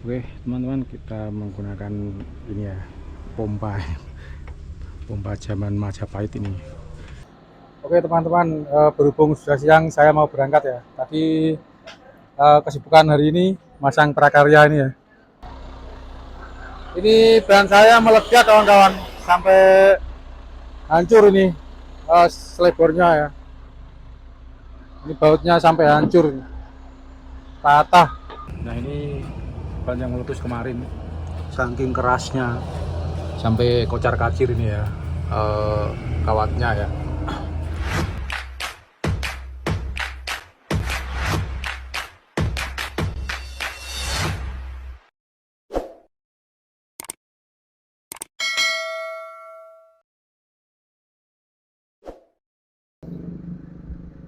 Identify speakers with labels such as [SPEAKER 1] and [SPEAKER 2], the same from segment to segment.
[SPEAKER 1] Oke teman-teman, kita menggunakan ini ya, pompa pompa zaman Majapahit ini. Oke teman-teman, berhubung sudah siang saya mau berangkat ya. Tadi kesibukan hari ini masang prakarya ini ya. Ini ban saya meledak kawan-kawan, sampai hancur ini selebornya ya. Ini bautnya sampai hancur, patah. Nah ini ban yang meletus kemarin, saking kerasnya sampai kocar kacir ini ya, kawatnya ya.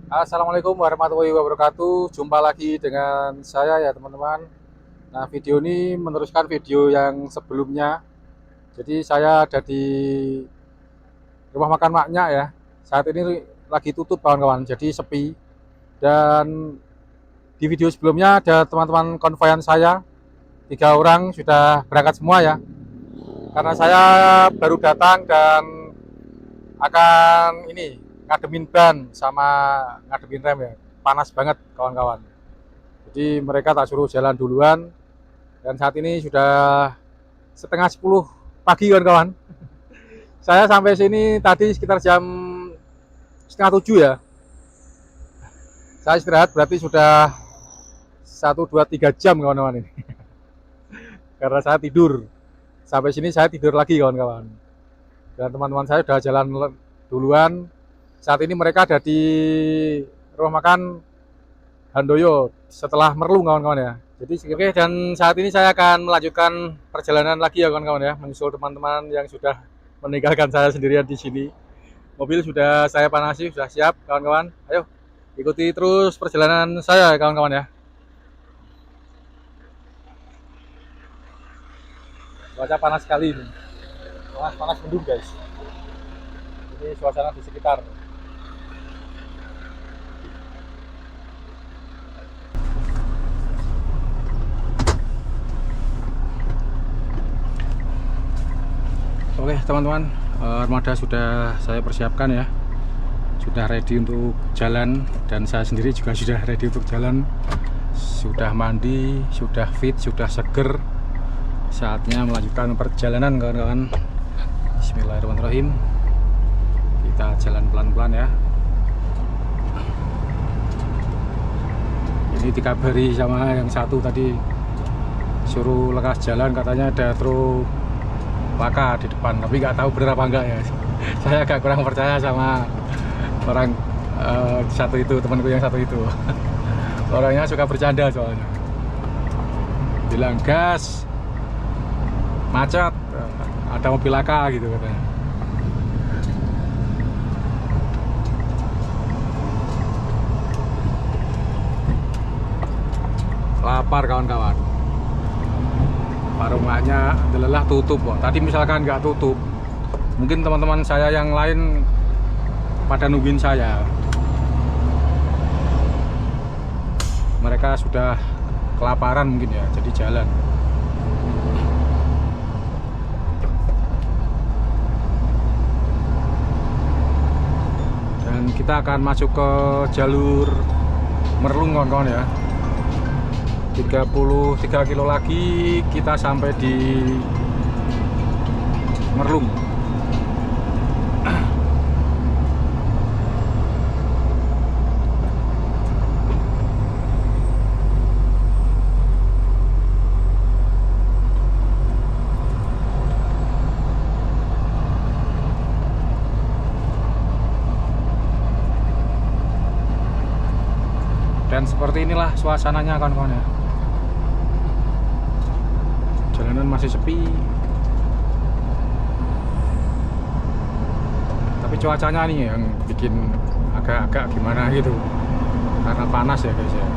[SPEAKER 1] Assalamualaikum warahmatullahi wabarakatuh. Jumpa lagi dengan saya ya teman-teman. Nah video ini meneruskan video yang sebelumnya. Jadi saya ada di rumah makan maknya ya. Saat ini lagi tutup kawan-kawan, jadi sepi. Dan di video sebelumnya ada teman-teman konvoyan saya, 3 orang sudah berangkat semua ya. Karena saya baru datang dan akan ini ngademin ban sama ngademin rem ya. Panas banget kawan-kawan. Jadi mereka tak suruh jalan duluan. Dan saat ini sudah setengah 10 pagi kawan-kawan. Saya sampai sini tadi sekitar jam setengah 7 ya. Saya istirahat berarti sudah 1, 2, 3 jam kawan-kawan ini. Karena saya tidur. Sampai sini saya tidur lagi kawan-kawan. Dan teman-teman saya sudah jalan duluan. Saat ini mereka ada di rumah makan Handoyo setelah Merlung kawan-kawan ya. Jadi oke, dan saat ini saya akan melanjutkan perjalanan lagi ya kawan-kawan ya, menyusul teman-teman yang sudah meninggalkan saya sendirian di sini. Mobil sudah saya panasi, sudah siap kawan-kawan. Ayo ikuti terus perjalanan saya kawan-kawan ya. Cuaca panas sekali ini. Panas mendung guys. Ini suasana di sekitar. Oke teman-teman, armada sudah saya persiapkan ya, sudah ready untuk jalan, dan saya sendiri juga sudah ready untuk jalan, sudah mandi, sudah fit, sudah seger. Saatnya melanjutkan perjalanan kawan-kawan. Bismillahirrahmanirrahim. Kita jalan pelan-pelan ya. Ini dikabari sama yang satu tadi, suruh lekas jalan, katanya ada truk laka di depan, tapi nggak tahu benar apa enggak ya. Saya agak kurang percaya sama orang satu itu, temanku yang satu itu. Orangnya suka bercanda soalnya, bilang gas, macet, ada mobil laka gitu katanya. Lapar kawan-kawan. Warung maknya adalah tutup kok. Tadi misalkan nggak tutup, mungkin teman-teman saya yang lain pada nungguin saya. Mereka sudah kelaparan mungkin ya, jadi jalan. Dan kita akan masuk ke jalur Merlung kawan-kawan ya. 33 kilo lagi kita sampai di Merlung. Dan seperti inilah suasananya kawan-kawan ya. Jalanan masih sepi, tapi cuacanya nih yang bikin agak-agak gimana gitu, karena panas ya guys ya.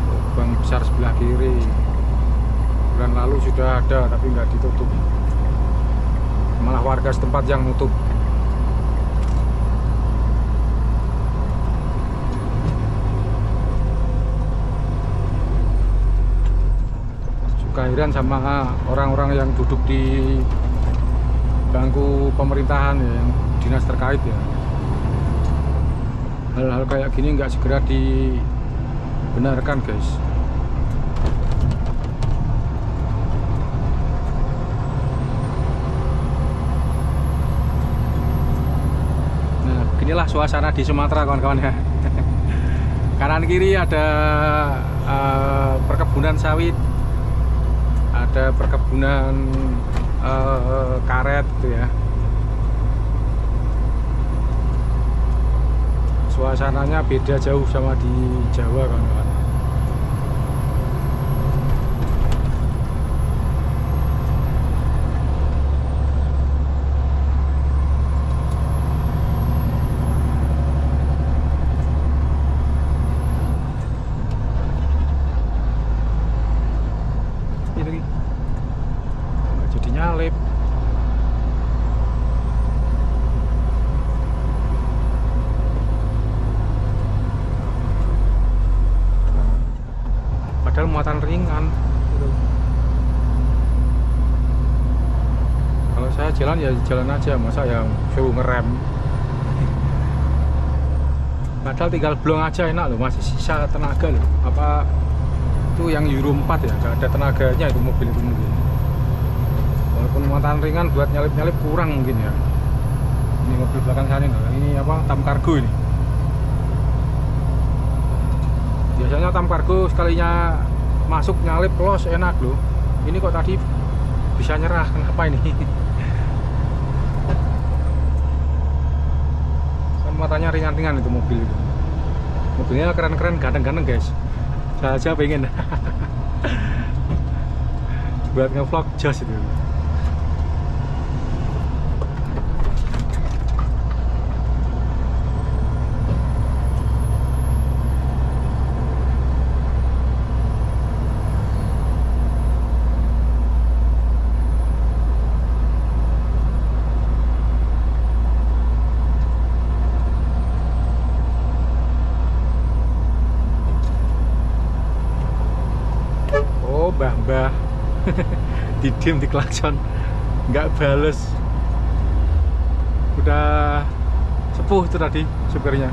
[SPEAKER 1] Lubang besar sebelah kiri, bulan lalu sudah ada tapi nggak ditutup, malah warga setempat yang nutup. Suka heran sama orang-orang yang duduk di bangku pemerintahan ya, yang dinas terkait ya. Hal-hal kayak gini nggak segera dibenarkan guys. Nah beginilah suasana di Sumatera kawan-kawan ya. Kanan kiri ada perkebunan sawit, ada perkebunan karet gitu ya. Suasananya beda jauh sama di Jawa kawan-kawan. Ini nggak jadi nyalip. Padahal muatan ringan gitu. Kalau saya jalan ya jalan aja, masa yang suruh ngerem. Padahal tinggal blong aja enak loh, masih sisa tenaga loh. Apa itu yang Euro 4 ya, nggak ada tenaganya itu mobil itu mungkin. Walaupun muatan ringan buat nyalip-nyalip kurang mungkin ya. Ini mobil belakang sana ini apa, tam kargo ini. Biasanya tam kargo sekalinya masuk nyalip los enak loh. Ini kok tadi bisa nyerah, kenapa ini? Kan matanya ringan-ringan itu mobil itu. Mobilnya keren-keren, ganteng-ganteng guys. Saya aja pengen buat nge-vlog jos itu. Mbah didiem di klakson nggak bales, udah sepuh itu tadi supirnya.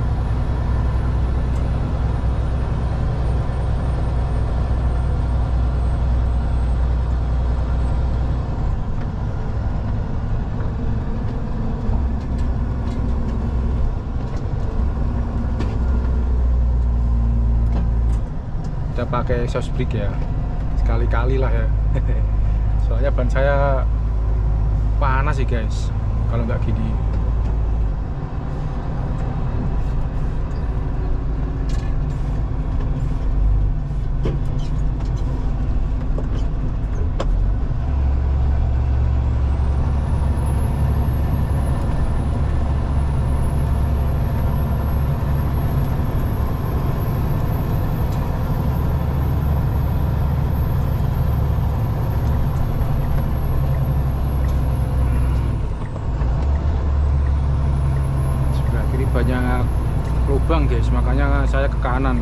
[SPEAKER 1] Kita pakai exhaust brake ya, sekali-kali lah ya. Soalnya ban saya panas sih guys kalau nggak gini. Banyak lubang guys, makanya saya ke kanan.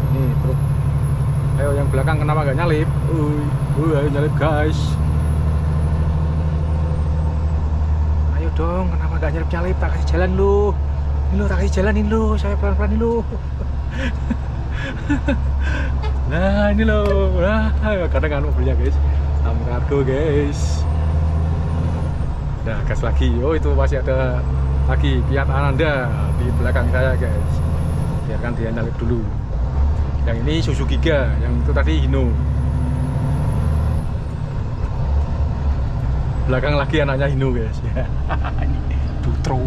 [SPEAKER 1] Ini truk. Ayo yang belakang kenapa nggak nyalip? Ayo nyalip guys. Ayo dong, kenapa nggak nyalip? Tak kasih jalan lu. Ini lu tak kasih jalan ini lu, saya pelan-pelan ini lu. Nah ini lo, nah kadang kan mobilnya guys, tam kargo guys. Nah gas lagi, oh itu masih ada lagi Fiat Ananda di belakang saya guys. Biarkan dia nyalip dulu. Yang ini Suzuki Giga, yang itu tadi Hino. Belakang lagi anaknya Hino guys. Ini Dutro.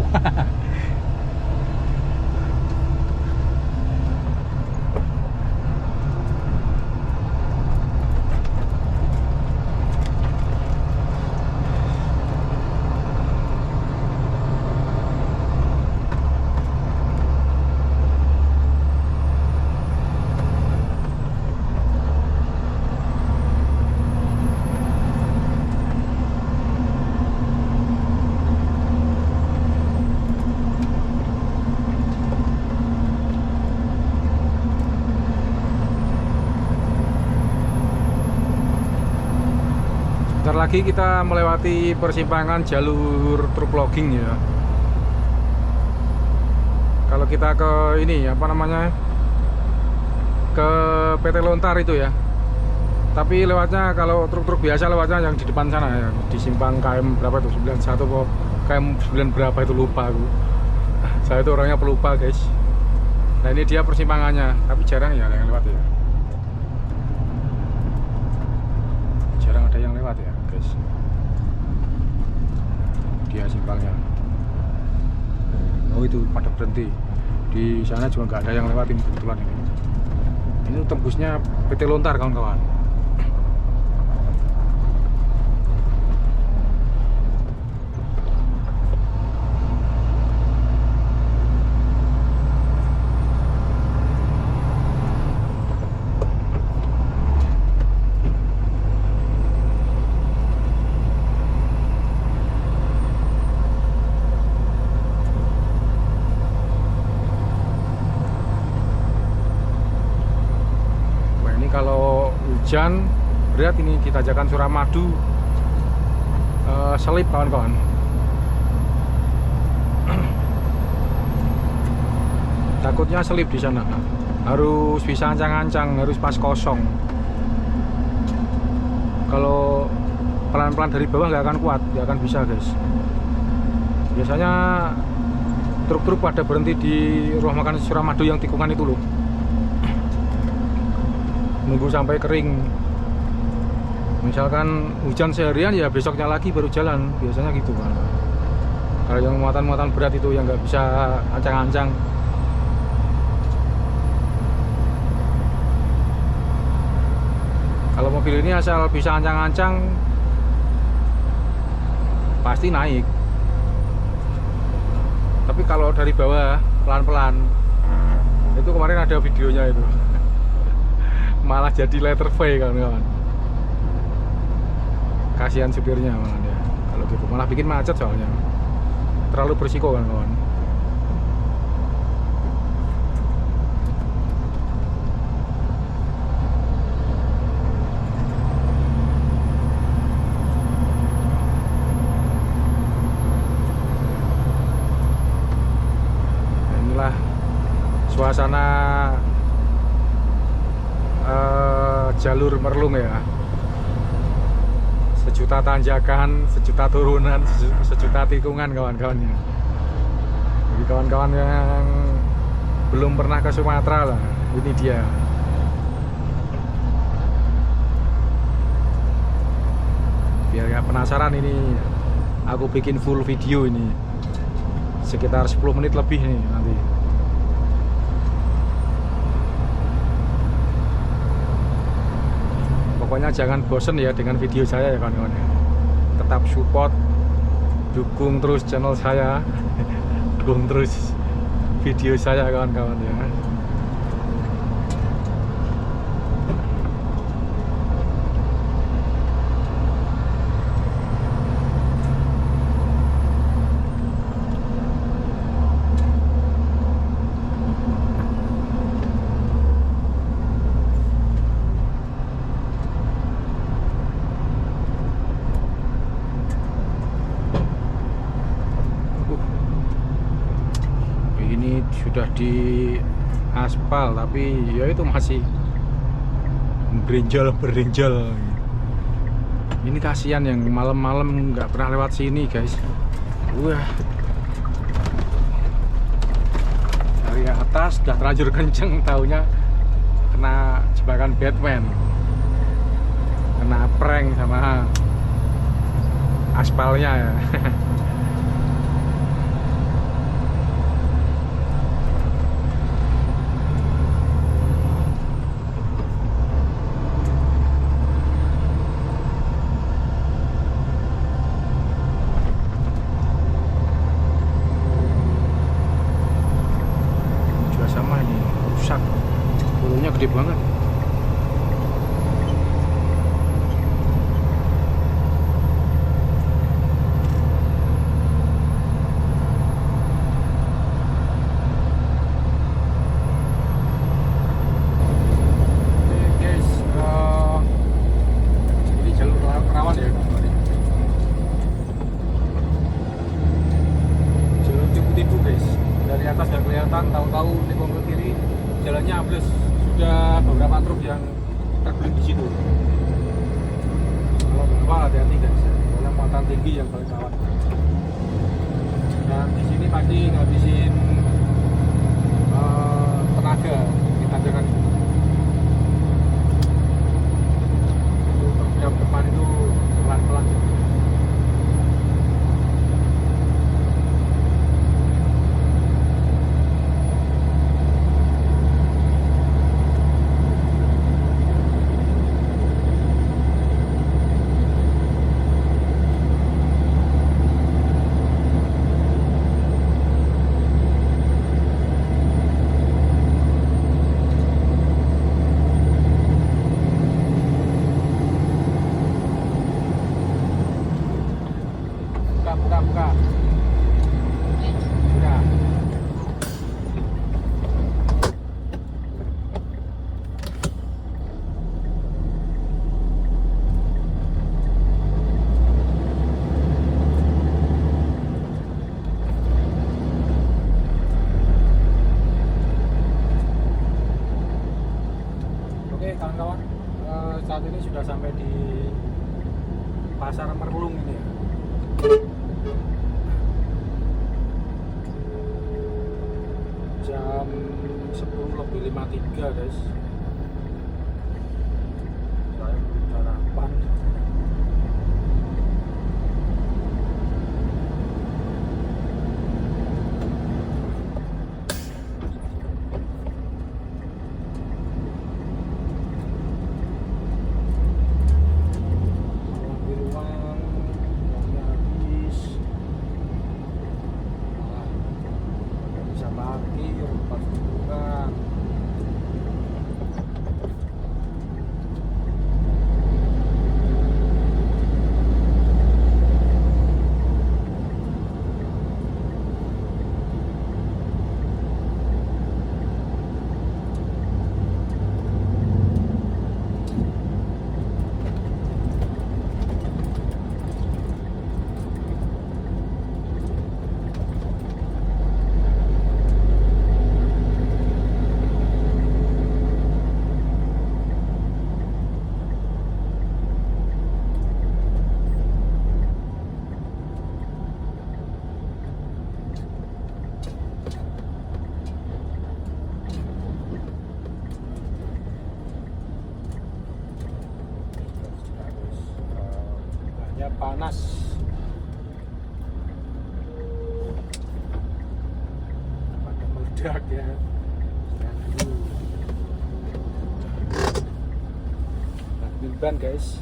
[SPEAKER 1] lagi kita melewati persimpangan jalur truk logging ya. Kalau kita ke ini apa namanya, ke PT Lontar itu ya. Tapi lewatnya kalau truk-truk biasa lewatnya yang di depan sana ya, di simpang KM berapa itu, 91 atau KM 9 berapa itu, lupa aku. Saya itu orangnya pelupa guys. Nah ini dia persimpangannya, tapi jarang ya ada yang lewat ya. Jarang ada yang lewat ya guys. Dia simpangnya. Oh itu pada berhenti. Di sana juga nggak ada yang lewatin kebetulan ini. Ini tembusnya PT Lontar kawan-kawan. Kalau hujan berat ini di tanjakan Suramadu selip kawan-kawan. Takutnya selip di sana. Harus bisa ancang-ancang, harus pas kosong. Kalau pelan-pelan dari bawah nggak akan kuat, nggak akan bisa guys. Biasanya truk-truk pada berhenti di rumah makan Suramadu yang tikungan itu loh. Nunggu sampai kering. Misalkan hujan seharian ya besoknya lagi baru jalan, biasanya gitu kan. Kalau yang muatan-muatan berat itu yang nggak bisa ancang-ancang. Kalau mobil ini asal bisa ancang-ancang pasti naik. Tapi kalau dari bawah pelan-pelan, itu kemarin ada videonya itu. Malah jadi letter V kawan-kawan. Kasihan supirnya malah dia. Kalau gitu malah bikin macet soalnya. Terlalu berisiko kawan-kawan. Inilah suasana jalur Merlung ya. Sejuta tanjakan, sejuta turunan, sejuta tikungan kawan-kawannya. Jadi kawan-kawan yang belum pernah ke Sumatera lah, ini dia. Biar gak penasaran, ini aku bikin full video ini. Sekitar 10 menit lebih nih nanti. Pokoknya jangan bosen ya dengan video saya ya kawan-kawan. Tetap support, dukung terus channel saya, dukung terus video saya kawan-kawan ya. Sudah di aspal tapi ya itu masih berinjal. Ini kasihan yang malam-malam nggak pernah lewat sini guys. Wah, dari atas sudah terlanjur kenceng, taunya kena jebakan Batman, kena prank sama aspalnya ya. Gede banget. sama truk yang terguling di situ. Kalau bawah hati-hati guys, karena muatan tinggi yang paling rawan. Dan di sini pasti ngabisin tenaga di tanjakan itu. Untuk jam depan itu pelan-pelan. Buka. Sudah. Oke kawan-kawan, saat ini sudah sampai di Pasar Merlung ini ya. Jam 10:53 guys. Saya belum sarapan. Ambil uang, uangnya habis. Bisa parkir pas bukan. Panas. Pada meledak ya. Ambil ban guys.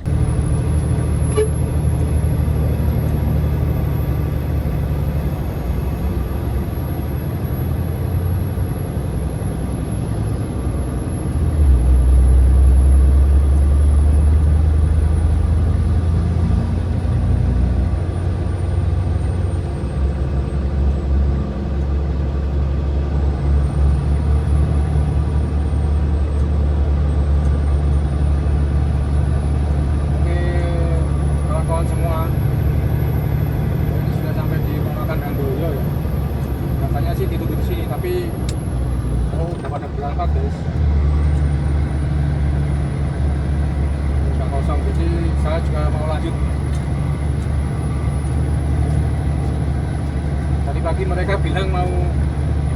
[SPEAKER 1] Tapi udah pada berangkat guys, udah kosong, jadi saya juga mau lanjut. Tadi pagi mereka bilang mau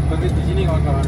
[SPEAKER 1] berhenti di sini kawan-kawan.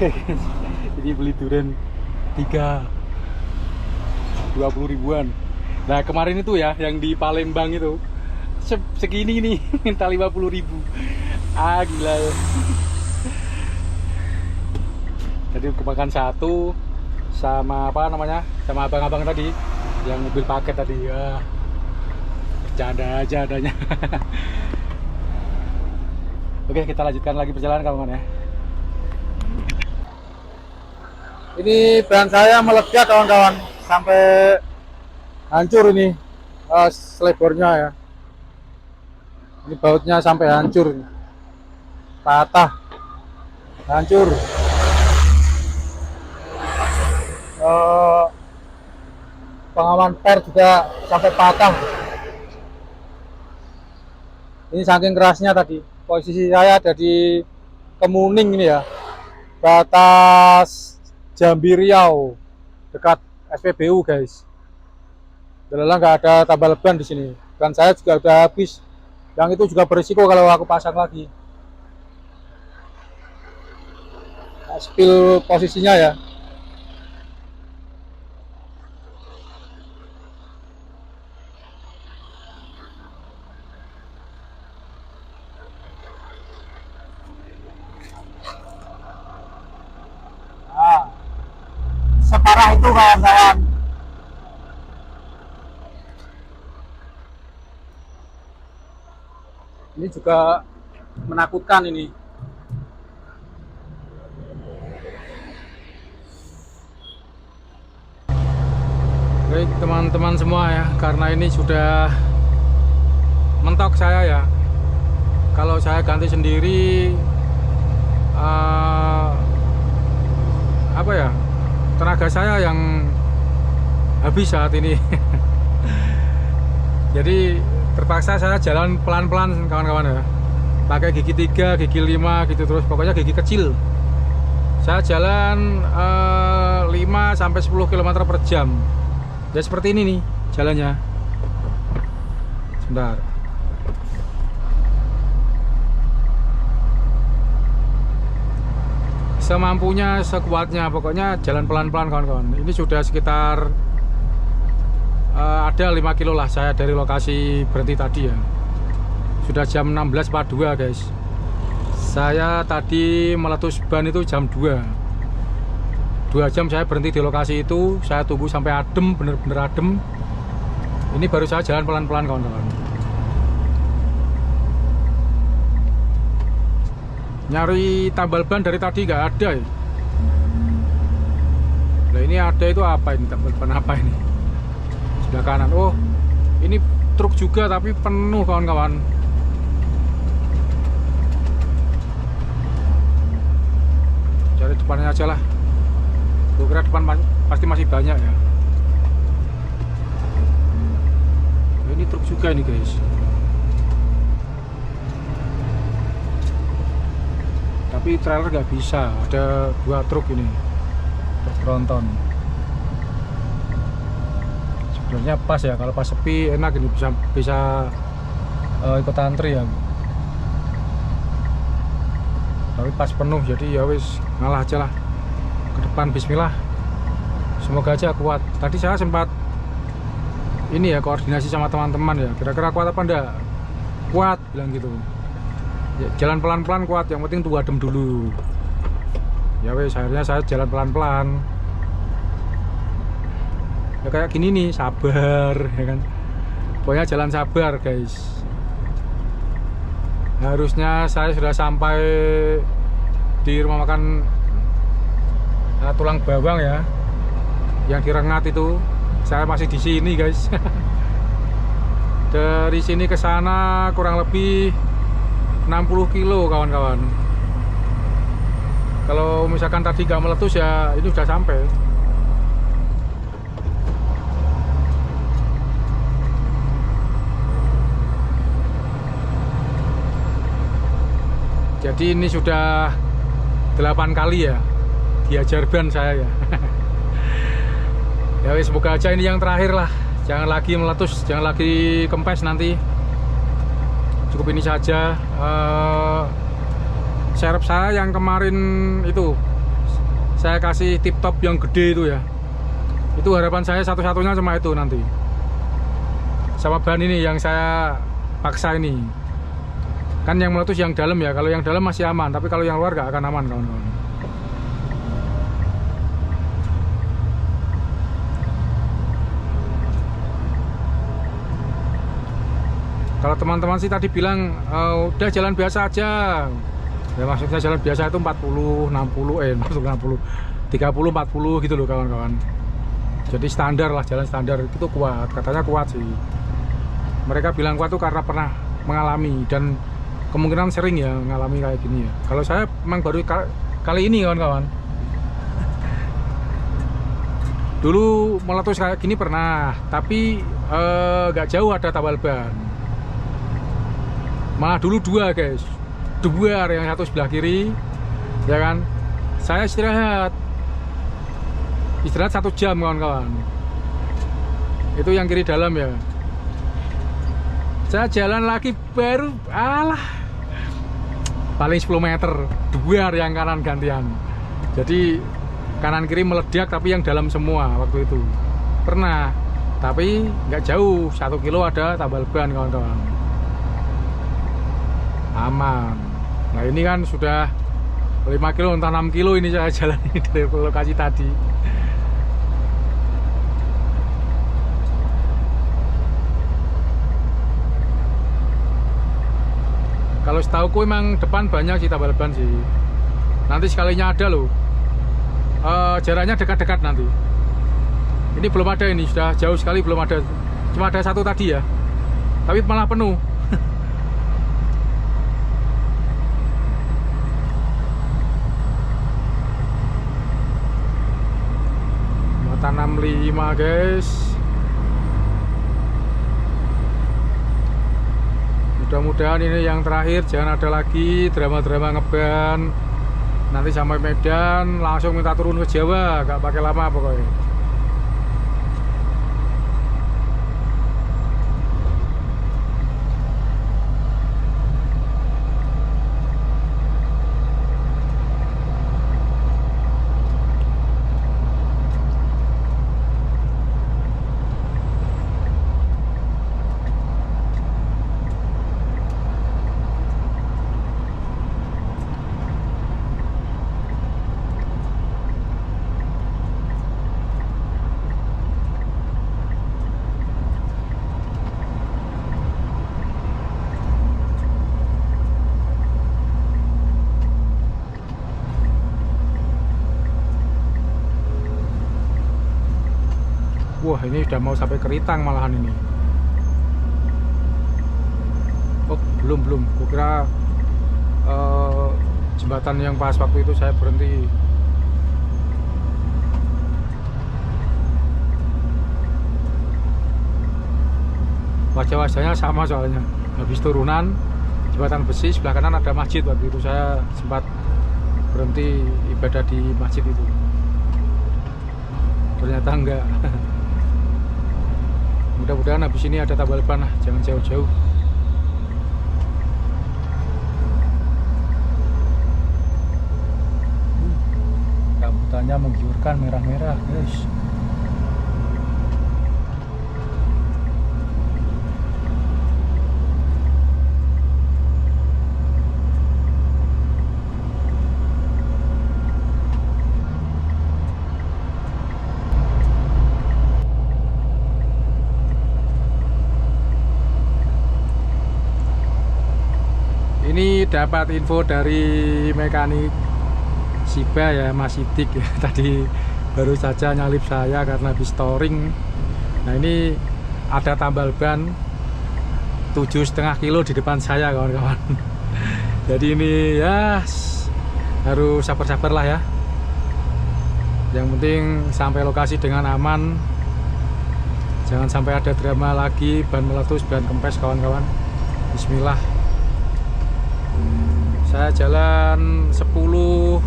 [SPEAKER 1] Ini beli durian 20 ribuan. Nah kemarin itu ya yang di Palembang itu segini nih minta 50.000. Gila ya. Jadi kemakan satu sama apa namanya, sama abang-abang tadi yang mobil paket tadi. Bercanda aja adanya. Oke, kita lanjutkan lagi perjalanan kawan-kawan ya. Ini ban saya meledak kawan-kawan, sampai hancur ini selebornya ya. Ini bautnya sampai hancur, patah, hancur. Pengaman per juga sampai patah. Ini saking kerasnya tadi. Posisi saya ada di Kemuning ini ya, batas Jambi Riau, dekat SPBU guys. Delalah nggak ada tambal ban di sini. Ban saya juga udah habis. Yang itu juga berisiko kalau aku pasang lagi. Spill posisinya ya. Separah itu kawan-kawan. Ini juga menakutkan ini. Baik teman-teman semua ya, karena ini sudah mentok saya ya. Kalau saya ganti sendiri apa ya, tenaga saya yang habis saat ini. Jadi terpaksa saya jalan pelan-pelan kawan-kawan ya, pakai gigi 3, gigi 5 gitu, terus pokoknya gigi kecil. Saya jalan 5 sampai 10 km per jam. Ya seperti ini nih jalannya. Sebentar. Semampunya, sekuatnya, pokoknya jalan pelan-pelan kawan-kawan. Ini sudah sekitar ada 5 kilo lah saya dari lokasi berhenti tadi ya. Sudah jam 16.42 guys. Saya tadi meletus ban itu jam 2 jam saya berhenti di lokasi itu. Saya tunggu sampai adem, bener-bener adem. Ini baru saya jalan pelan-pelan kawan-kawan. Nyari tambal ban dari tadi nggak ada ya. Nah ini ada, itu apa ini, tambal ban apa ini? Sebelah kanan. Oh ini truk juga tapi penuh kawan-kawan. Cari depannya aja lah. Gue kira depan pasti masih banyak ya. Ini truk juga ini guys. Tapi trailer nggak bisa, ada 2 truk ini, truk tronton. Sebenarnya pas ya, kalau pas sepi enak ini, bisa ikut antri ya. Tapi pas penuh jadi ya wis ngalah aja lah. Ke depan bismillah. Semoga aja kuat. Tadi saya sempat ini ya, koordinasi sama teman-teman ya, kira-kira kuat apa enggak? Kuat bilang gitu. Ya, jalan pelan-pelan kuat, yang penting tunggu adem dulu. Ya wes, akhirnya saya jalan pelan-pelan. Ya kayak gini nih, sabar ya kan. Pokoknya jalan sabar guys. Harusnya saya sudah sampai di rumah makan Tulang Bawang ya, yang di Rengat itu. Saya masih di sini guys. Dari sini ke sana kurang lebih 60 kilo kawan-kawan. Kalau misalkan tadi nggak meletus ya ini sudah sampai. Jadi ini sudah 8 kali ya diajar ban saya ya. Ya wis, semoga aja ini yang terakhir lah. Jangan lagi meletus, jangan lagi kempes nanti. Cukup ini saja. Serep saya yang kemarin itu saya kasih tip top yang gede itu ya. Itu harapan saya satu-satunya cuma itu nanti. Sama ban ini yang saya paksa ini. Kan yang meletus yang dalam ya. Kalau yang dalam masih aman, tapi kalau yang luar gak akan aman kawan-kawan. Kalau teman-teman sih tadi bilang udah jalan biasa aja. Ya maksudnya jalan biasa itu 40, 60, masuk 60, 30, 40 gitu loh kawan-kawan. Jadi standar lah, jalan standar itu kuat, katanya kuat sih. Mereka bilang kuat tuh karena pernah mengalami dan kemungkinan sering ya mengalami kayak gini ya. Kalau saya memang baru kali ini kawan-kawan. Dulu meletus kayak gini pernah, tapi gak jauh ada tambal ban. Malah dulu dua guys, dua, yang satu sebelah kiri ya kan. Saya istirahat 1 jam kawan-kawan, itu yang kiri dalam ya. Saya jalan lagi baru paling 10 meter, dua yang kanan gantian. Jadi kanan kiri meledak, tapi yang dalam semua waktu itu pernah, tapi nggak jauh, 1 kilo ada tambal ban kawan-kawan, aman. Nah ini kan sudah 5 kilo entah 6 kilo ini saya jalan dari lokasi tadi. Kalau setauku emang depan banyak sih tambal ban sih. Nanti sekalinya ada loh, jaraknya dekat-dekat nanti. Ini belum ada, ini sudah jauh sekali belum ada. Cuma ada satu tadi ya, tapi malah penuh. Mata 65 guys. Mudah-mudahan ini yang terakhir, jangan ada lagi drama-drama ngeban. Nanti sampai Medan langsung minta turun ke Jawa, gak pakai lama pokoknya. Wah ini udah mau sampai Keritang malahan ini. Oh belum, kukira jembatan yang pas waktu itu saya berhenti. Wajah-wajahnya sama soalnya. Habis turunan jembatan besi, sebelah kanan ada masjid. Waktu itu saya sempat berhenti ibadah di masjid itu. Ternyata enggak. Mudah-mudahan habis ini ada tambal ban lah, jangan jauh-jauh. Rambutannya menggiurkan, merah-merah guys. Ini dapat info dari mekanik Shiba ya, Mas Sidik ya. Tadi baru saja nyalip saya karena habis touring. Nah ini ada tambal ban 7,5 kilo di depan saya kawan-kawan. Jadi ini ya harus sabar-sabar lah ya. Yang penting sampai lokasi dengan aman. Jangan sampai ada drama lagi, ban meletus, ban kempes kawan-kawan. Bismillah. Saya jalan 10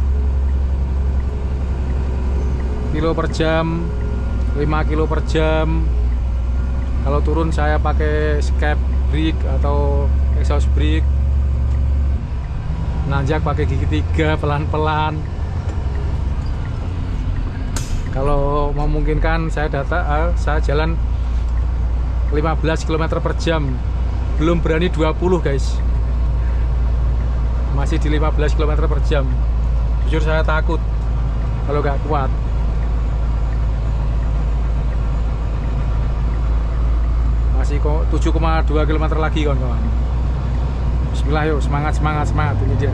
[SPEAKER 1] kilo per jam, 5 kilo per jam. Kalau turun saya pakai skep brake atau exhaust brake. Nanjak pakai gigi 3 pelan-pelan. Kalau memungkinkan saya jalan 15 km per jam, belum berani 20 guys, masih di 15 km per jam. Jujur saya takut kalau nggak kuat. Masih kok 7,2 km lagi kawan-kawan. Bismillah, yuk, semangat. Ini dia.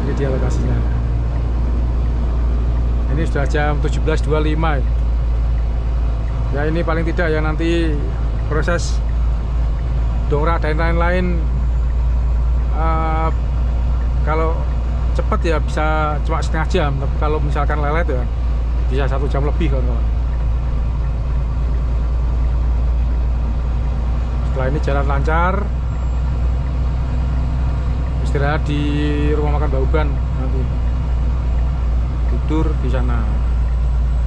[SPEAKER 1] Ini dia lokasinya. Ini sudah jam 17.25 ya. Ini paling tidak ya, nanti proses dongkrak dan lain-lain kalau cepat ya bisa cuma setengah jam, tapi kalau misalkan lelet ya bisa 1 jam lebih kawan-kawan. Setelah ini jalan lancar, istirahat di rumah makan Bauban, nanti tidur di sana,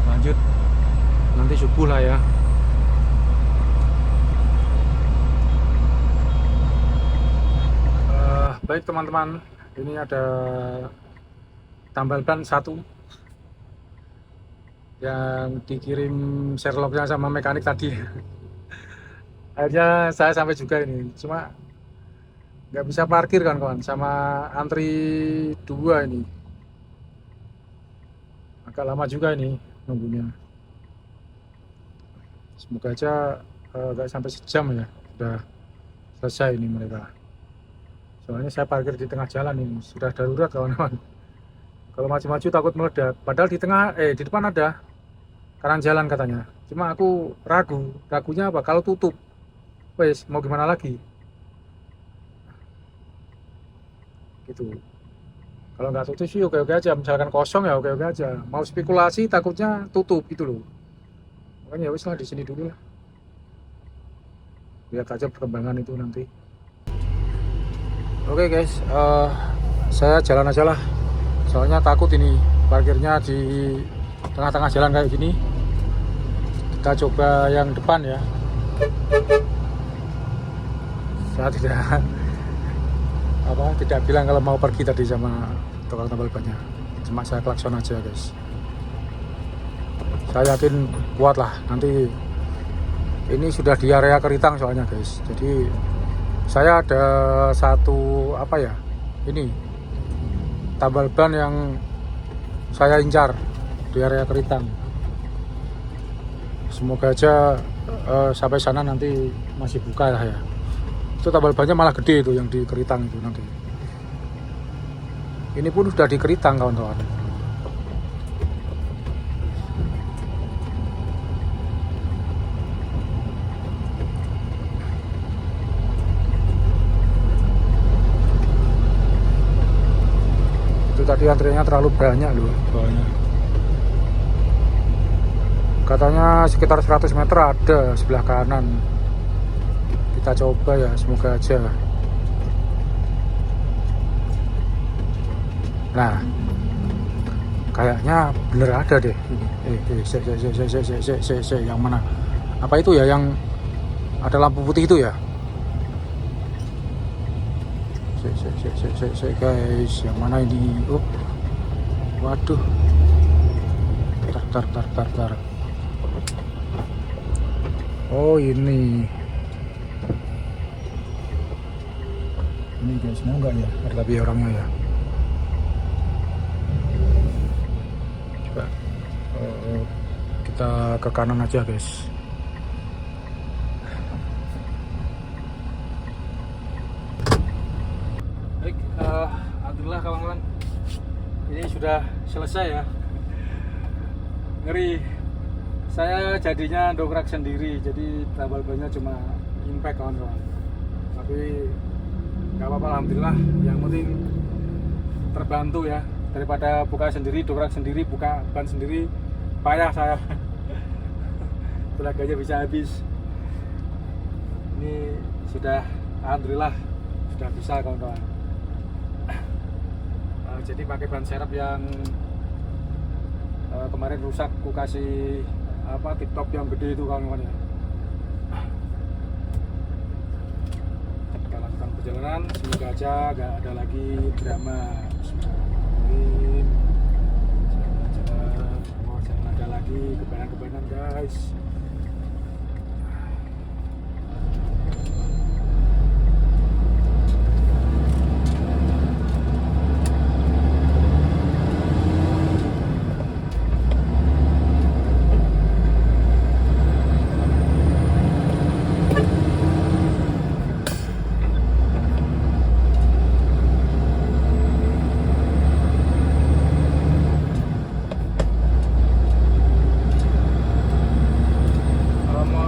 [SPEAKER 1] lanjut nanti subuh lah ya. Baik teman-teman, ini ada tambal ban 1 yang dikirim Sherlocknya sama mekanik tadi. Akhirnya saya sampai juga ini, cuma nggak bisa parkir kawan-kawan, sama antri 2 ini. Agak lama juga ini nunggunya. Semoga aja nggak sampai sejam ya, sudah selesai ini mereka. Soalnya saya parkir di tengah jalan ini, sudah darurat kawan-kawan. Kalau maju-maju takut meledak. Padahal di depan ada kanan jalan katanya. Cuma aku ragunya apa? Kalau tutup, wes mau gimana lagi? Gitu. Kalau nggak tutup sih oke-oke aja. Misalkan kosong ya oke-oke aja. Mau spekulasi takutnya tutup gitu loh. Makanya ya wes lah, di sini dulu lah. Lihat aja perkembangan itu nanti. Oke guys, saya jalan aja lah. Soalnya takut ini parkirnya di tengah-tengah jalan kayak gini. Kita coba yang depan ya. Saya tidak bilang kalau mau pergi tadi sama tukang tambal bannya. Cuma saya klakson aja guys. Saya yakin kuat lah. Nanti ini sudah di area Keritang soalnya guys. Jadi saya ada satu ini tambal ban yang saya incar di area Keritang. Semoga aja sampai sana nanti masih buka lah ya. Itu tambal bannya malah gede itu yang di Keritang itu nanti. Ini pun sudah di Keritang kawan-kawan. Tadi antriannya terlalu banyak loh soalnya. Katanya sekitar 100 meter ada sebelah kanan. Kita coba ya, semoga aja. Nah, kayaknya bener ada deh ini. Yang mana? Apa itu ya yang ada lampu putih itu ya? Guys, yang mana ini? Oh, waduh. Tar. Oh ini guys, mau nggak ya? Ada lebih orangnya ya. Coba kita ke kanan aja guys. Alhamdulillah kawan-kawan, ini sudah selesai ya. Ngeri, saya jadinya dongkrak sendiri, jadi tambal bannya cuma impact kawan-kawan. Tapi nggak apa-apa, alhamdulillah. Yang penting terbantu ya, daripada buka sendiri, dongkrak sendiri, buka ban sendiri, payah saya. Tenaganya bisa habis. Ini sudah, alhamdulillah sudah bisa kawan-kawan. Jadi pakai ban serep yang kemarin rusak, aku kasih tip top yang gede itu kawan-kawan ya. Kita lakukan perjalanan, semoga aja gak ada lagi drama. Jangan ada lagi kebanan-kebanan guys.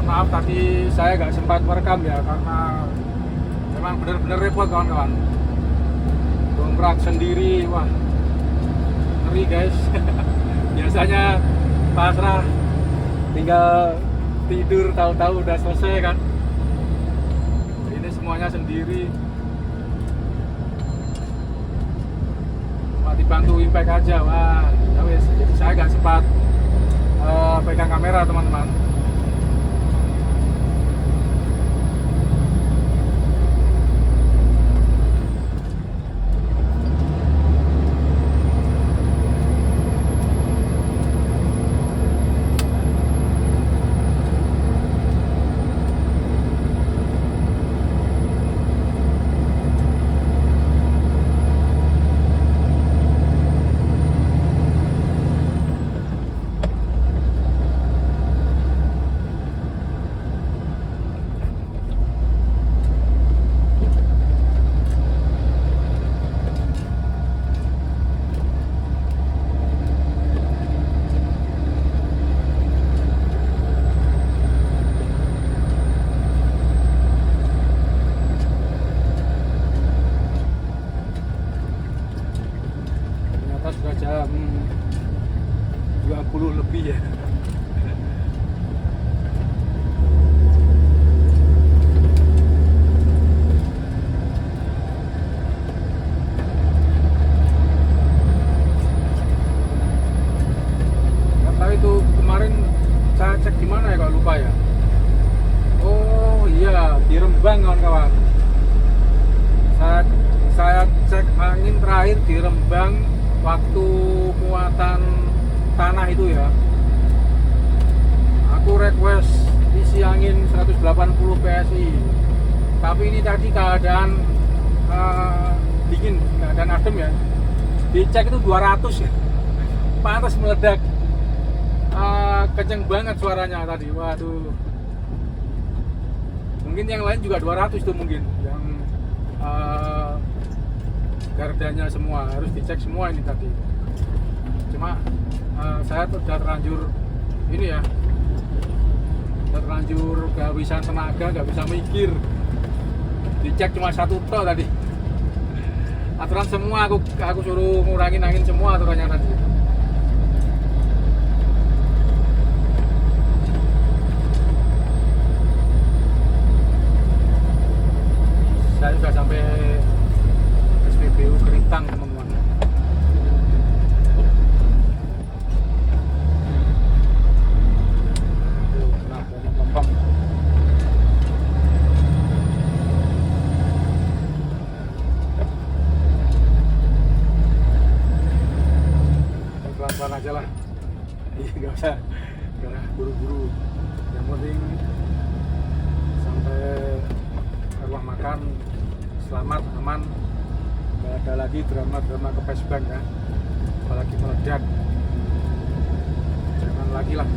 [SPEAKER 1] Maaf tadi saya nggak sempat merekam ya, karena memang benar-benar repot kawan-kawan. Dongkrak sendiri, wah ngeri guys. Biasanya pasrah tinggal tidur, tahu-tahu udah selesai kan. Ini semuanya sendiri, cuma dibantu impact aja. Wah ya wes, jadi saya nggak sempat pegang kamera teman-teman. Sudah jam 20 lebih ya. Tapi itu kemarin saya cek di mana ya, kalau lupa ya. Oh iya, di Rembang kawan-kawan. Saya cek angin terakhir di Rembang waktu muatan tanah itu ya. Aku request isi angin 180 PSI, tapi ini tadi keadaan dingin, keadaan adem ya. Dicek itu 200 ya. Pantas meledak. Kenceng banget suaranya tadi. Waduh. Mungkin yang lain juga 200 tuh mungkin. Yang gardanya semua harus dicek semua ini tadi. Cuma saya sudah terlanjur ini ya, terlanjur kehabisan tenaga, nggak bisa mikir. Dicek cuma satu tok tadi. Aturan semua aku suruh ngurangin angin semua aturannya tadi. Saya sudah sampai SPBU Keritang teman-teman. Nah, banyak lempeng. Pelan-pelan aja lah. Iya, nggak usah buru-buru. Yang penting sampai rumah makan selamat, aman. Nggak ada lagi drama-drama ke Pesban ya, apalagi meledak. Jangan lagi lah.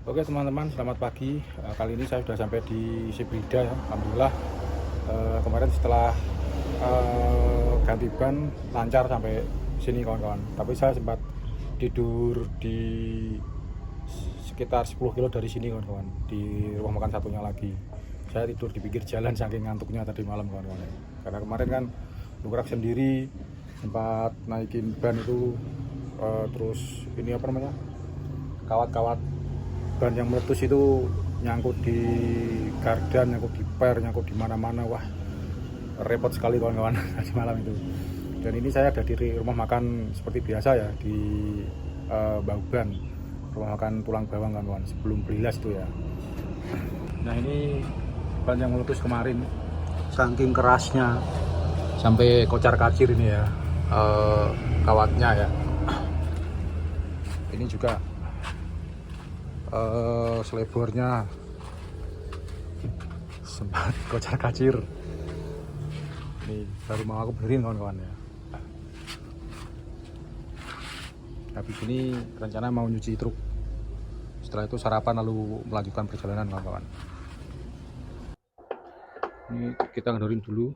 [SPEAKER 1] Oke teman-teman, selamat pagi. Kali ini saya sudah sampai di Sibrida ya, alhamdulillah. Kemarin setelah ganti ban lancar sampai sini kawan-kawan. Tapi saya sempat tidur di sekitar 10 kilo dari sini kawan-kawan, di rumah makan satunya lagi. Saya tidur di pinggir jalan saking ngantuknya tadi malam kawan-kawan. Karena kemarin kan gerak sendiri, sempat naikin ban itu, terus ini apa namanya, kawat-kawat ban yang meletus itu nyangkut di gardan, nyangkut di per, nyangkut di mana-mana. Wah, repot sekali kawan-kawan tadi malam itu. Dan ini saya ada di rumah makan seperti biasa ya, di Bauban, rumah makan Tulang Bawang kawan-kawan, sebelum Blilas itu ya. Nah ini ban yang meletus kemarin, saking kerasnya sampai kocar kacir ini ya, kawatnya ya. Ini juga selebornya sempat kocar kacir. Ini baru mau aku benerin kawan-kawan ya. Habis ini rencana mau nyuci truk, setelah itu sarapan lalu melanjutkan perjalanan kawan-kawan. Ini kita ngedorin dulu.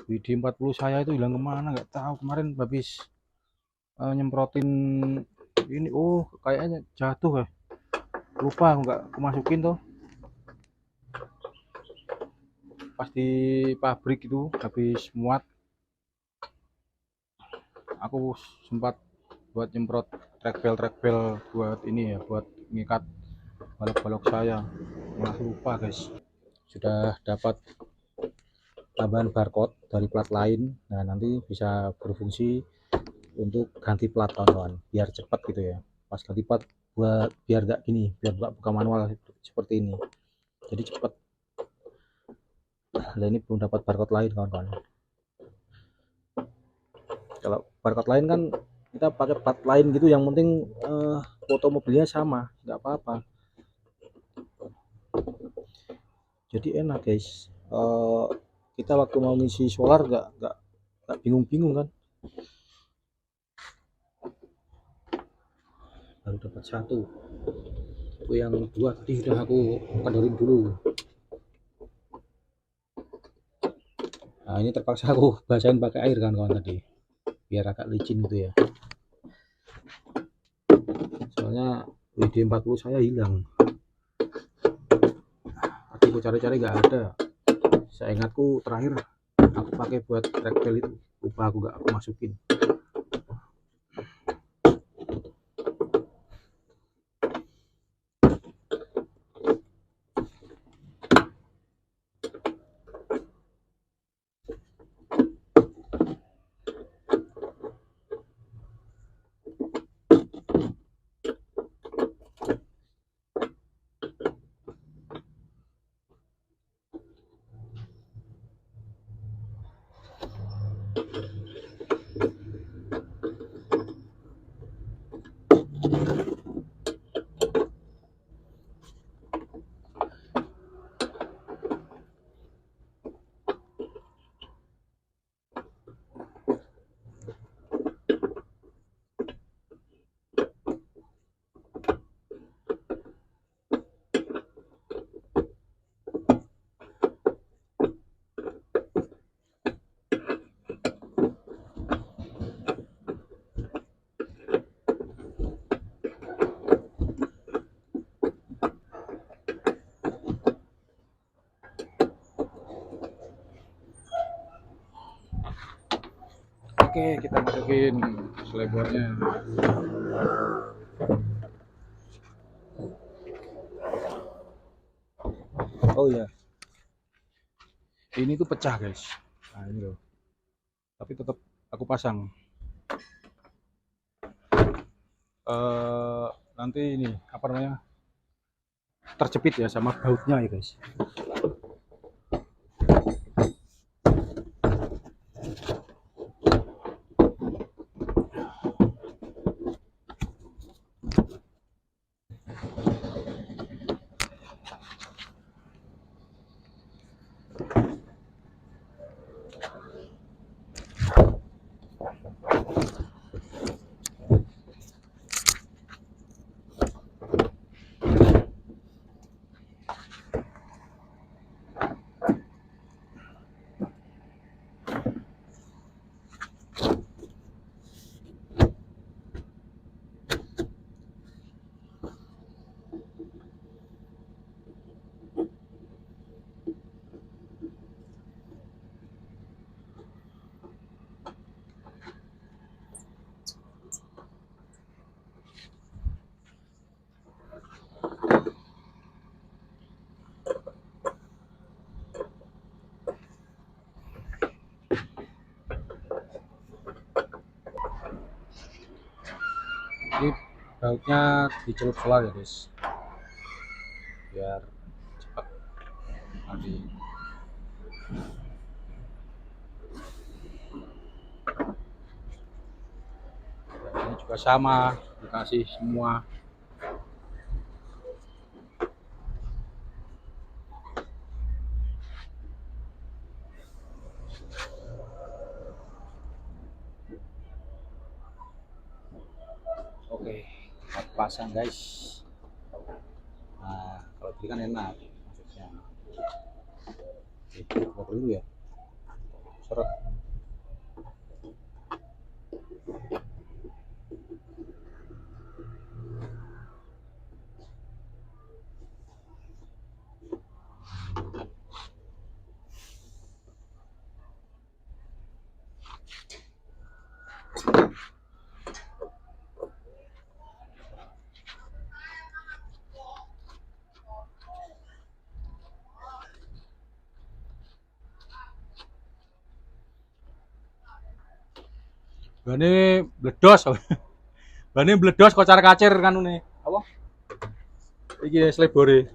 [SPEAKER 1] WD-40 saya itu hilang kemana nggak tahu. Kemarin habis nyemprotin ini, oh kayaknya jatuh ya, lupa aku nggak masukin tuh pas di pabrik itu. Habis muat aku sempat buat nyemprot trackbell buat ini ya, buat ngikat balok-balok saya, malah lupa guys. Sudah dapat tambahan barcode dari plat lain. Nah nanti bisa berfungsi untuk ganti plat kawan-kawan, biar cepat gitu ya. Pas ganti plat, buat biar nggak gini, biar buka manual seperti ini, jadi cepat. Nah ini belum dapat barcode lain kawan-kawan. Kalau barcode lain kan kita pakai plat lain gitu, yang penting foto mobilnya sama, nggak apa-apa. Jadi enak guys, kita waktu mau ngisi solar nggak bingung-bingung kan. Baru dapat satu, itu yang dua tadi sudah aku kendorin dulu. Nah ini terpaksa aku basahin pakai air kan kawan tadi, biar agak licin gitu ya. Soalnya WD-40 saya hilang, tadi aku cari-cari nggak ada. Saya ingatku terakhir aku pakai buat trackbell itu, lupa aku nggak aku masukin. Oke, kita masukin selebornya. Oh ya, ini tuh pecah guys. Nah ini loh, tapi tetap aku pasang. Nanti ini apa namanya, terjepit ya sama bautnya ya guys. bautnya dicelup solar ya guys, biar cepat nanti. Ini juga sama, dikasih semua. Oke, kita pasang guys. Nah, kalau beli kan enak maksudnya. Itu buka dulu ya. Seret. Bane bledos. Bane bledos kocar-kacir kan ini. Apa? Iki slebore.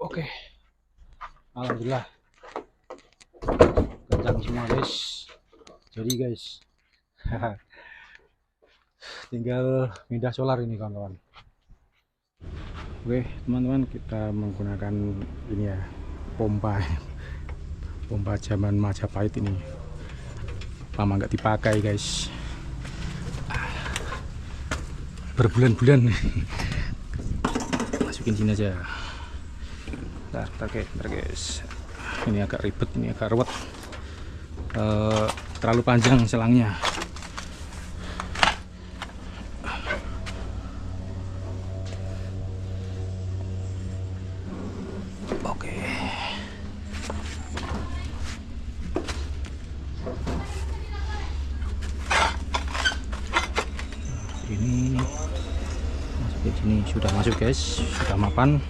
[SPEAKER 1] Oke, alhamdulillah kencang semua guys. Jadi guys, tinggal pindah solar ini kawan-kawan. Oke teman-teman, kita menggunakan ini ya, pompa zaman Majapahit ini. Lama nggak dipakai guys, berbulan-bulan. Masukin sini aja. Bentar guys, ini agak ribet, ini agak ruwet, terlalu panjang selangnya. Oke, ini masukin sini, sudah masuk guys, sudah mapan.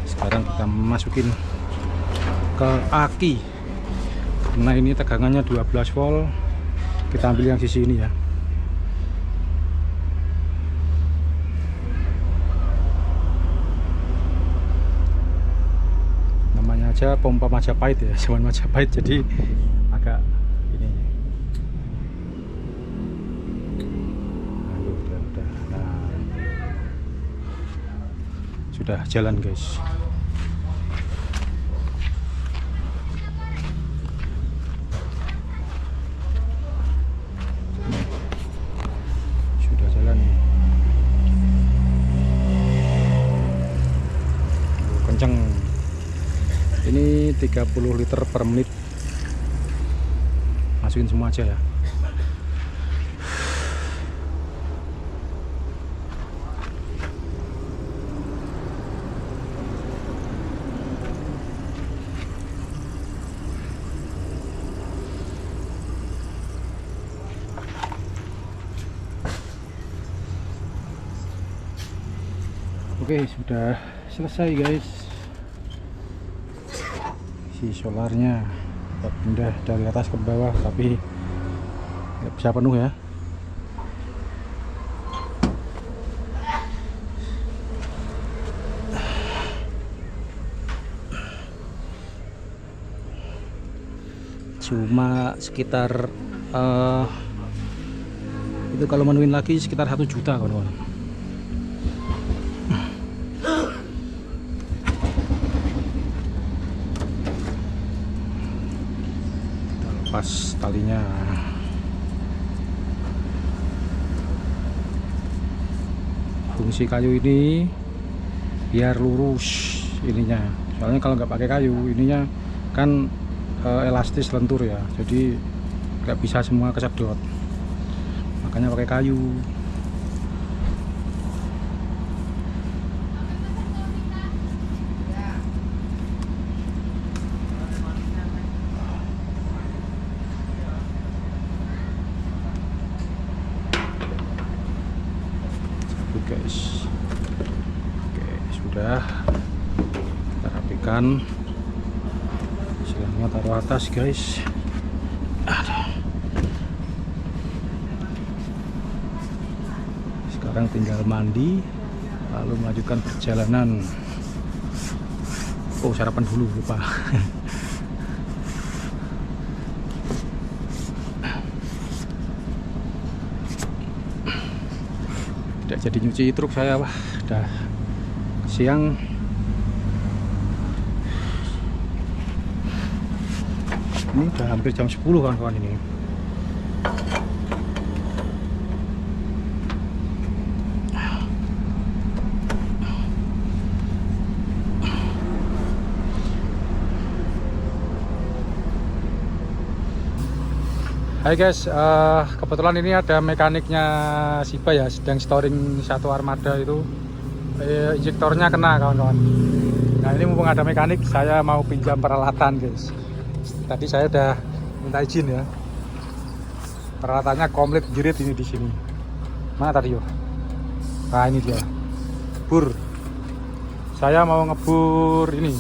[SPEAKER 1] Sekarang kita masukin ke aki. Nah ini tegangannya 12 volt. Kita ambil yang sisi ini ya. Namanya aja pompa Majapahit ya, zaman Majapahit, jadi agak ini. Nah,
[SPEAKER 2] sudah jalan guys. Sudah jalan nih. Kenceng. Ini 30 liter per menit. Masukin semua aja ya. Oke, sudah selesai guys. Si solarnya kita pindah dari atas ke bawah, tapi nggak bisa penuh ya. Cuma sekitar itu kalau menuin lagi sekitar 1 juta kawan-kawan. Lepas talinya. Fungsi kayu ini biar lurus ininya, soalnya kalau nggak pakai kayu ininya kan elastis lentur ya, jadi nggak bisa semua kesedot, makanya pakai kayu. Guys, oke, sudah kita rapikan, silangnya taruh atas guys. Sekarang tinggal mandi lalu melanjutkan perjalanan. Oh, sarapan dulu lupa. Tidak jadi nyuci truk saya, wah udah siang. Ini udah hampir jam 10 kawan-kawan ini. Hai guys, kebetulan ini ada mekaniknya Shiba ya, sedang storing satu armada itu, injektornya kena kawan-kawan. Nah ini mumpung ada mekanik, saya mau pinjam peralatan guys. Tadi saya udah minta izin ya, peralatannya komplit jerit ini di sini. Mana tadi yo? Nah ini dia, bur. Saya mau ngebur ini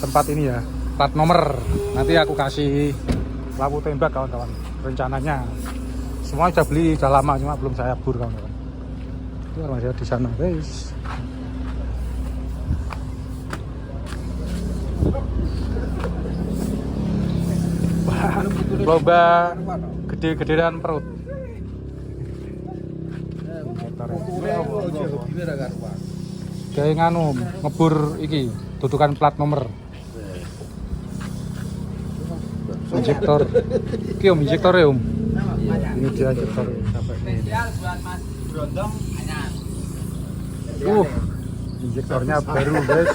[SPEAKER 2] tempat ini ya, plat nomor. Nanti aku kasih lampu tembak kawan-kawan, rencananya semua udah beli, udah lama, cuma belum saya bur kawan-kawan. Itu masih di sana guys. Lomba gede-gedean perut. Kayak nganu ngebur iki dudukan plat nomor. Injektor, iki om injektor ya om. Ini dia injektor.
[SPEAKER 3] Spesial buat Mas Brondong anyar.
[SPEAKER 2] Injektornya baru guys.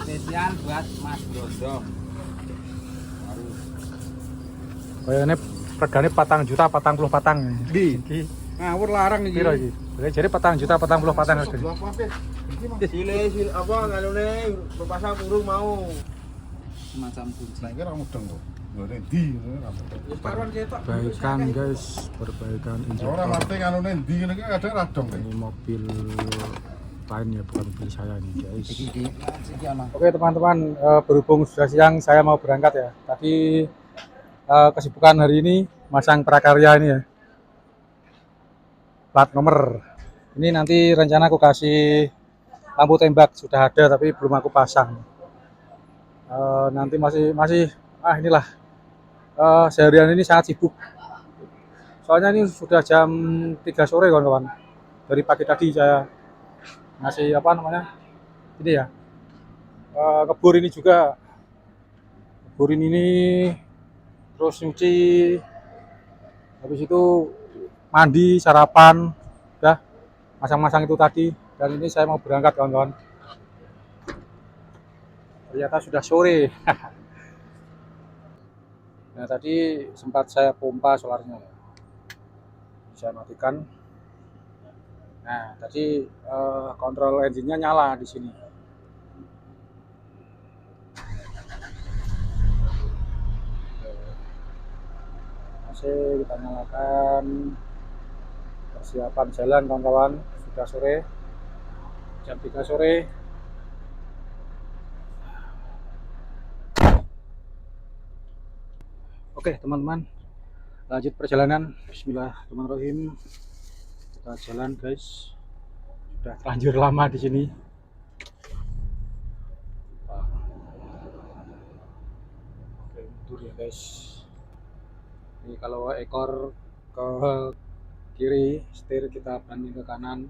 [SPEAKER 3] Spesial buat Mas Brondong.
[SPEAKER 2] Kayaknya regane 4 juta 40 patang.
[SPEAKER 4] Di ngawur larang iki.
[SPEAKER 2] Piro iki? Jadi 4 juta 40 patang harganya.
[SPEAKER 4] Sile apa ngalune pasang burung mau.
[SPEAKER 3] Semacam kunci.
[SPEAKER 4] Nah, iki ora mudeng kok. Ngene ndi ngene. Wis paruan ketok.
[SPEAKER 2] Perbaikan guys, perbaikan
[SPEAKER 4] Ora
[SPEAKER 2] injektor.
[SPEAKER 4] ngerti ngalune ndi ngene iki kadang radong.
[SPEAKER 2] Ini mobil lain ya, bukan mobil saya nih guys.
[SPEAKER 4] Iki ana.
[SPEAKER 1] Oke teman-teman, berhubung sudah siang saya mau berangkat ya. Tadi kesibukan hari ini masang prakarya ini ya, plat nomor. Ini nanti rencana aku kasih lampu tembak, sudah ada tapi belum aku pasang. Nanti masih inilah, seharian ini sangat sibuk. Soalnya ini sudah jam 3 sore kawan-kawan. Dari pagi tadi saya
[SPEAKER 2] ngasih apa namanya ini ya, ngebor ini juga, ngeburin ini, terus nyuci, habis itu mandi, sarapan, udah masang-masang itu tadi. Dan ini saya mau berangkat kawan-kawan, ternyata sudah sore. Nah tadi sempat saya pompa solarnya, saya matikan. Nah tadi kontrol engine-nya nyala di sini. AC kita nyalakan, persiapan jalan kawan-kawan. Sudah sore, jam 3 sore. Oke teman-teman, lanjut perjalanan. Bismillahirrahmanirrahim. Kita jalan guys. Sudah terlanjur lama di sini. Oke, mundur ya guys. Ini kalau ekor ke kiri, setir kita banding ke kanan.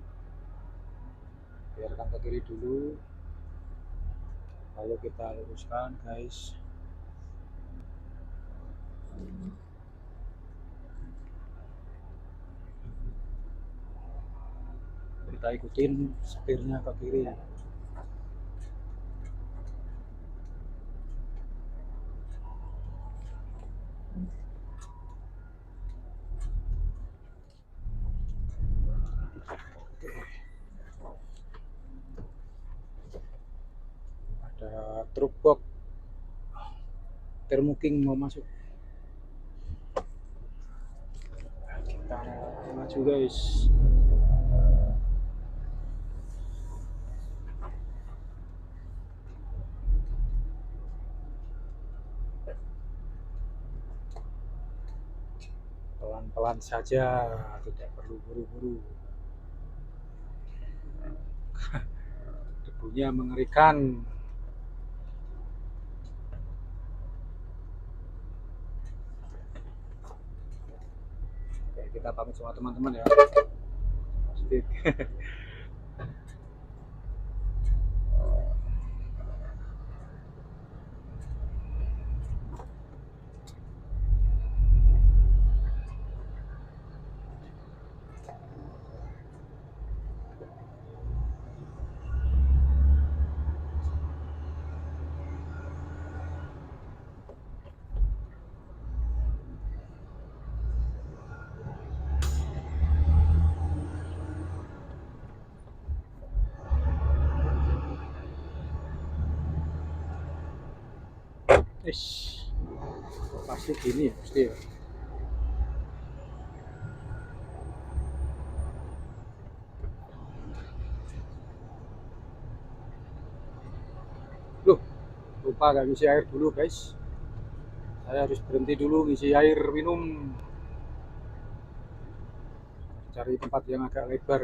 [SPEAKER 2] Biarkan ke kiri dulu. Lalu kita luruskan guys. Kita ikutin setirnya ke kiri. Ada truk box Thermo-King mau masuk. Kita maju guys. Pelan-pelan saja, tidak perlu buru-buru. Debunya mengerikan. Oke, kita pamit sama teman-teman ya. Pasti. Pasti gini ya, pasti ya. Loh, lupa gak ngisi air dulu guys. Saya harus berhenti dulu ngisi air minum. Cari tempat yang agak lebar.